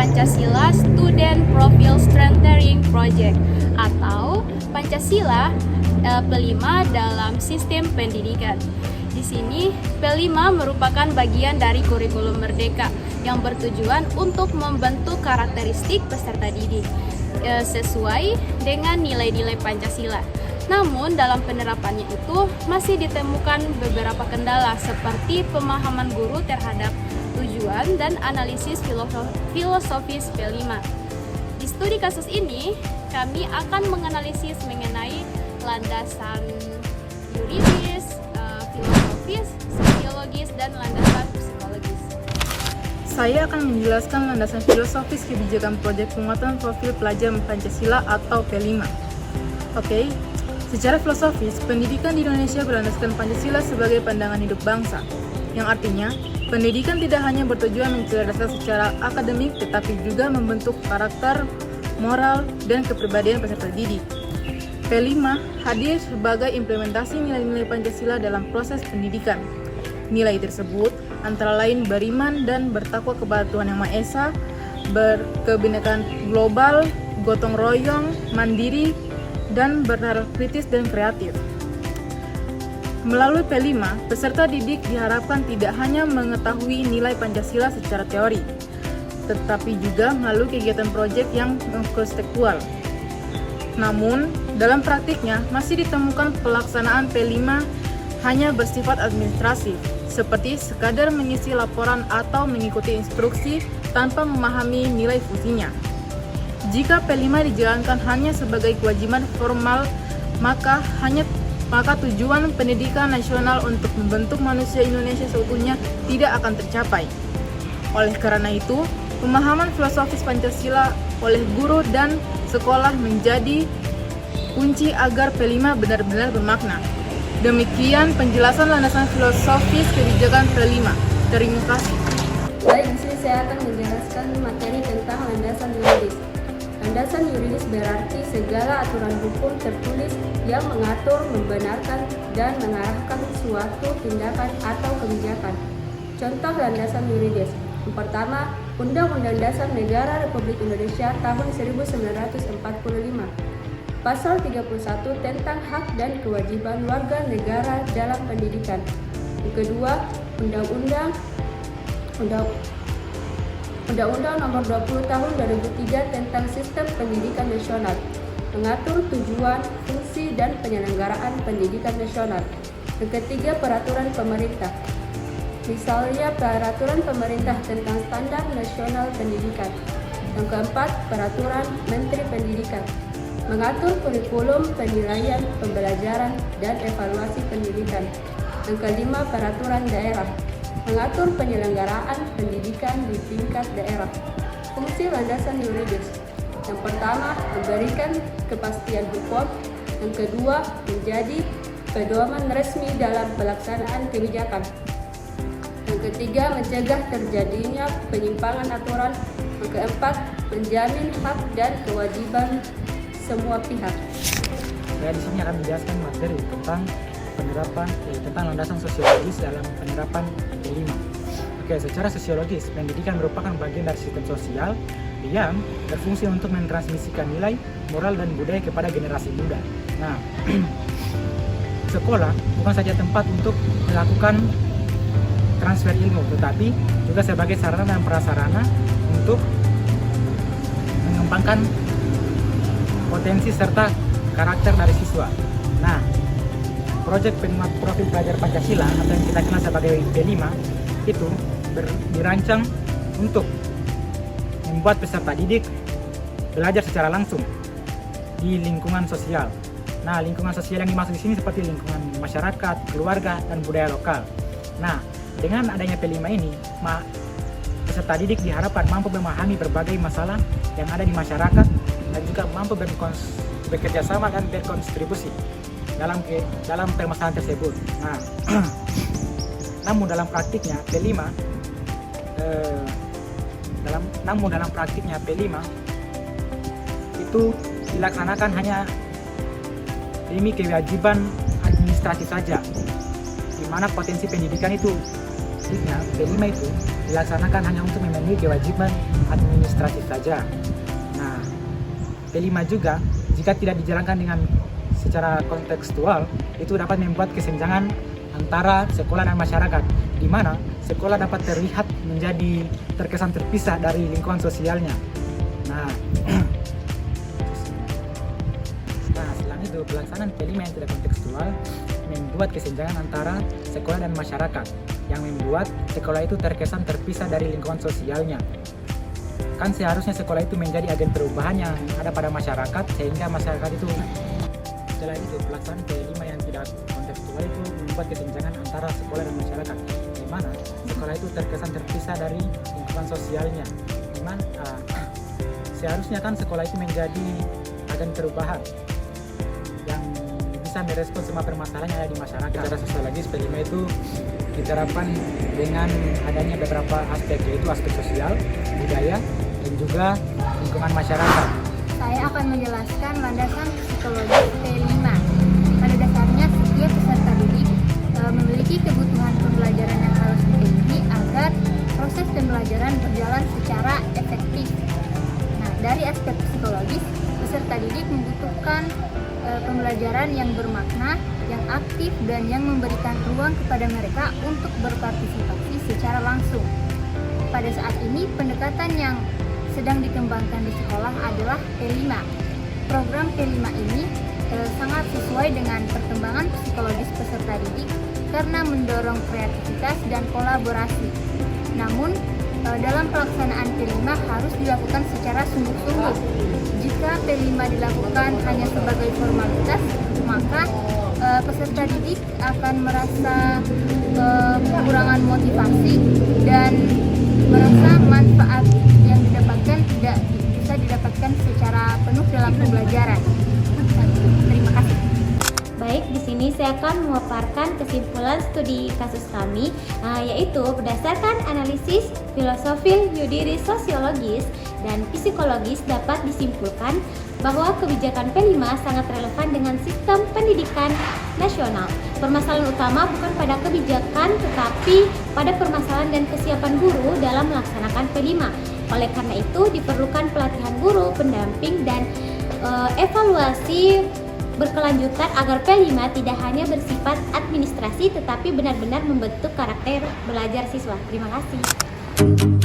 Pancasila Student Profile Strengthening Project atau Pancasila P5 dalam sistem pendidikan. Di sini P5 merupakan bagian dari kurikulum Merdeka yang bertujuan untuk membentuk karakteristik peserta didik sesuai dengan nilai-nilai Pancasila. Namun dalam penerapannya itu masih ditemukan beberapa kendala seperti pemahaman guru terhadap tujuan dan analisis filosofis P5. Di studi kasus ini, kami akan menganalisis mengenai landasan yuridis, filosofis, sosiologis, dan landasan psikologis. Saya akan menjelaskan landasan filosofis kebijakan proyek penguatan profil pelajar Pancasila atau P5. Oke, secara filosofis, pendidikan di Indonesia berlandaskan Pancasila sebagai pandangan hidup bangsa, yang artinya pendidikan tidak hanya bertujuan mencerdaskan secara akademik, tetapi juga membentuk karakter, moral, dan kepribadian peserta didik. P5 hadir sebagai implementasi nilai-nilai Pancasila dalam proses pendidikan. Nilai tersebut antara lain beriman dan bertakwa kepada Tuhan Yang Maha Esa, berkebinekaan global, gotong royong, mandiri, dan bernalar kritis dan kreatif. Melalui P5, peserta didik diharapkan tidak hanya mengetahui nilai Pancasila secara teori, tetapi juga melalui kegiatan proyek yang konseptual. Namun, dalam praktiknya masih ditemukan pelaksanaan P5 hanya bersifat administratif, seperti sekadar mengisi laporan atau mengikuti instruksi tanpa memahami nilai fungsinya. Jika P5 dijalankan hanya sebagai kewajiban formal, maka tujuan pendidikan nasional untuk membentuk manusia Indonesia seutuhnya tidak akan tercapai. Oleh karena itu, pemahaman filosofis Pancasila oleh guru dan sekolah menjadi kunci agar P5 benar-benar bermakna. Demikian penjelasan landasan filosofis kebijakan P5. Terima kasih. Baik, di sini saya akan menjelaskan materi tentang landasan yuridis. Landasan yuridis berarti segala aturan hukum tertulis yang mengatur, membenarkan, dan mengarahkan suatu tindakan atau kebijakan. Contoh landasan yuridis. Yang pertama, Undang-Undang Dasar Negara Republik Indonesia tahun 1945. Pasal 31 tentang hak dan kewajiban warga negara dalam pendidikan. Yang kedua, Undang-Undang Nomor 20 Tahun 2003 tentang Sistem Pendidikan Nasional, mengatur tujuan, fungsi, dan penyelenggaraan pendidikan nasional. Yang ketiga, peraturan pemerintah. Misalnya peraturan pemerintah tentang standar nasional pendidikan. Yang keempat, peraturan Menteri Pendidikan, mengatur kurikulum, penilaian, pembelajaran, dan evaluasi pendidikan. Yang kelima, peraturan daerah, mengatur penyelenggaraan pendidikan di tingkat daerah. Fungsi landasan yuridis. Yang pertama, memberikan kepastian hukum. Yang kedua, menjadi pedoman resmi dalam pelaksanaan kebijakan. Yang ketiga, mencegah terjadinya penyimpangan aturan. Yang keempat, menjamin hak dan kewajiban semua pihak. Saya di sini akan menjelaskan materi tentang tentang landasan sosiologis dalam penerapan P5. Oke, secara sosiologis, pendidikan merupakan bagian dari sistem sosial yang berfungsi untuk mentransmisikan nilai, moral, dan budaya kepada generasi muda. Nah, sekolah bukan saja tempat untuk melakukan transfer ilmu, tetapi juga sebagai sarana dan prasarana untuk mengembangkan potensi serta karakter dari siswa. Nah, proyek penguat profil pelajar Pancasila atau yang kita kenal sebagai P5 itu dirancang untuk membuat peserta didik belajar secara langsung di lingkungan sosial. Nah, lingkungan sosial yang dimaksud di sini seperti lingkungan masyarakat, keluarga, dan budaya lokal. Nah, dengan adanya P5 ini, peserta didik diharapkan mampu memahami berbagai masalah yang ada di masyarakat dan juga mampu bekerja sama dan berkontribusi dalam permasalahan tersebut. Nah, namun dalam praktiknya P5 itu dilaksanakan hanya demi kewajiban administratif saja, di mana potensi pendidikan itu P5 itu dilaksanakan hanya untuk memenuhi kewajiban administratif saja. Nah, P5 juga jika tidak dijalankan dengan secara kontekstual, itu dapat membuat kesenjangan antara sekolah dan masyarakat, di mana sekolah dapat terlihat menjadi terkesan terpisah dari lingkungan sosialnya. Nah, selain itu pelaksanaan P5 yang tidak kontekstual membuat kesenjangan antara sekolah dan masyarakat, yang membuat sekolah itu terkesan terpisah dari lingkungan sosialnya. Kan seharusnya sekolah itu menjadi agen perubahan yang ada pada masyarakat, sehingga masyarakat itu. Setelah itu, pelaksanaan P5 yang tidak kontekstual itu membuat kesenjangan antara sekolah dan masyarakat, di mana sekolah itu terkesan terpisah dari lingkungan sosialnya. Di mana seharusnya kan sekolah itu menjadi agen perubahan yang bisa merespon semua permasalahan yang ada di masyarakat. Secara sosiologis, P5 itu diterapkan dengan adanya beberapa aspek, yaitu aspek sosial, budaya, dan juga lingkungan masyarakat. Saya akan menjelaskan landasan psikologis P5. Pada dasarnya, setiap peserta didik memiliki kebutuhan pembelajaran yang harus dipenuhi agar proses pembelajaran berjalan secara efektif. Nah, dari aspek psikologis, peserta didik membutuhkan pembelajaran yang bermakna, yang aktif, dan yang memberikan ruang kepada mereka untuk berpartisipasi secara langsung. Pada saat ini, pendekatan yang sedang dikembangkan di sekolah adalah P5. Program P5 ini sangat sesuai dengan perkembangan psikologis peserta didik karena mendorong kreativitas dan kolaborasi. Namun, dalam pelaksanaan P5 harus dilakukan secara sungguh-sungguh. Jika P5 dilakukan hanya sebagai formalitas, maka peserta didik akan merasa kekurangan motivasi dan merasa manfaat yang didapatkan tidak bisa didapatkan secara penuh dalam pembelajaran. Terima kasih. Baik, di sini saya akan memaparkan kesimpulan studi kasus kami, yaitu berdasarkan analisis filosofil, yudiri, sosiologis, dan psikologis dapat disimpulkan bahwa kebijakan P5 sangat relevan dengan sistem pendidikan nasional. Permasalahan utama bukan pada kebijakan, tetapi pada permasalahan dan kesiapan guru dalam melaksanakan P5. Oleh karena itu, diperlukan pelatihan guru, pendamping, dan evaluasi berkelanjutan agar P5 tidak hanya bersifat administrasi, tetapi benar-benar membentuk karakter belajar siswa. Terima kasih.